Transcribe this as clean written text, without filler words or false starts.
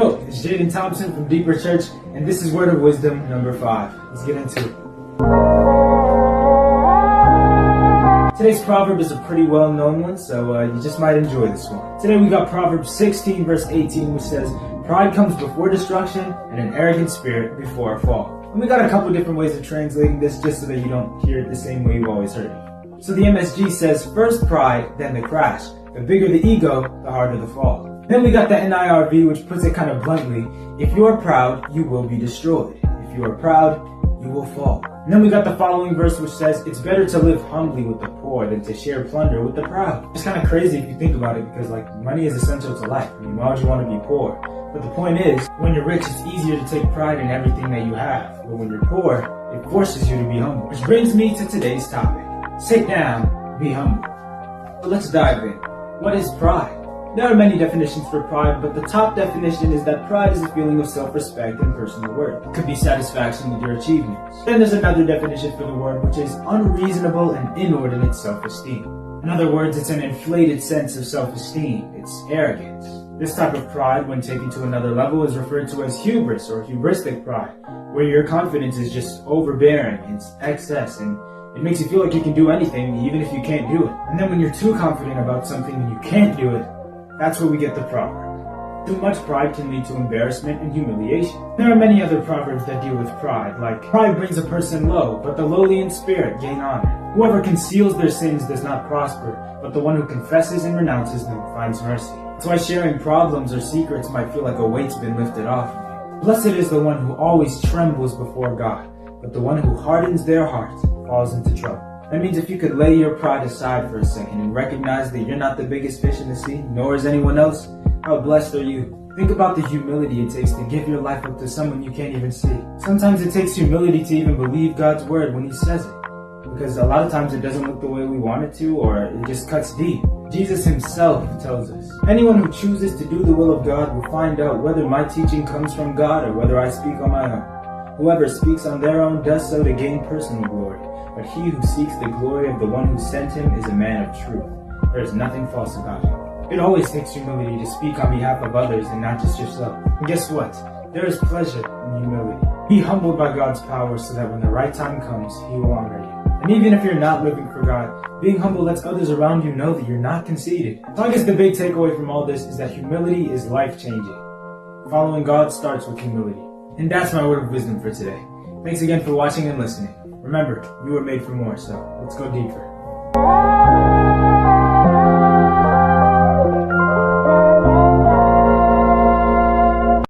Hello, it's Jaden Thompson from Deeper Church, and this is Word of Wisdom number 5. Let's get into it. Today's proverb is a pretty well-known one, so you just might enjoy this one. Today we got Proverbs 16 verse 18, which says, "Pride comes before destruction, and an arrogant spirit before a fall." And we got a couple different ways of translating this just so that you don't hear it the same way you've always heard it. So the MSG says, "First pride, then the crash. The bigger the ego, the harder the fall." Then we got the NIRV, which puts it kind of bluntly, "If you are proud, you will be destroyed. If you are proud, you will fall." And then we got the following verse, which says, "It's better to live humbly with the poor than to share plunder with the proud." It's kind of crazy if you think about it, because money is essential to life. I mean, why would you want to be poor? But the point is, when you're rich, it's easier to take pride in everything that you have. But when you're poor, it forces you to be humble. Which brings me to today's topic. Sit down, be humble. So let's dive in. What is pride? There are many definitions for pride, but the top definition is that pride is a feeling of self-respect and personal worth. It could be satisfaction with your achievements. Then there's another definition for the word, which is unreasonable and inordinate self-esteem. In other words, it's an inflated sense of self-esteem. It's arrogance. This type of pride, when taken to another level, is referred to as hubris or hubristic pride, where your confidence is just overbearing, it's excess, and it makes you feel like you can do anything even if you can't do it. And then when you're too confident about something and you can't do it, that's where we get the proverb. Too much pride can lead to embarrassment and humiliation. There are many other proverbs that deal with pride, like, "Pride brings a person low, but the lowly in spirit gain honor. Whoever conceals their sins does not prosper, but the one who confesses and renounces them finds mercy." That's why sharing problems or secrets might feel like a weight's been lifted off of you. Blessed is the one who always trembles before God, but the one who hardens their heart falls into trouble. That means if you could lay your pride aside for a second and recognize that you're not the biggest fish in the sea, nor is anyone else, how blessed are you? Think about the humility it takes to give your life up to someone you can't even see. Sometimes it takes humility to even believe God's word when He says it, because a lot of times it doesn't look the way we want it to, or it just cuts deep. Jesus Himself tells us, "Anyone who chooses to do the will of God will find out whether my teaching comes from God or whether I speak on my own. Whoever speaks on their own does so to gain personal glory. But he who seeks the glory of the one who sent him is a man of truth. There is nothing false about him." It always takes humility to speak on behalf of others and not just yourself. And guess what? There is pleasure in humility. Be humbled by God's power so that when the right time comes, He will honor you. And even if you're not living for God, being humble lets others around you know that you're not conceited. So I guess the big takeaway from all this is that humility is life-changing. Following God starts with humility. And that's my word of wisdom for today. Thanks again for watching and listening. Remember, you were made for more, so let's go deeper.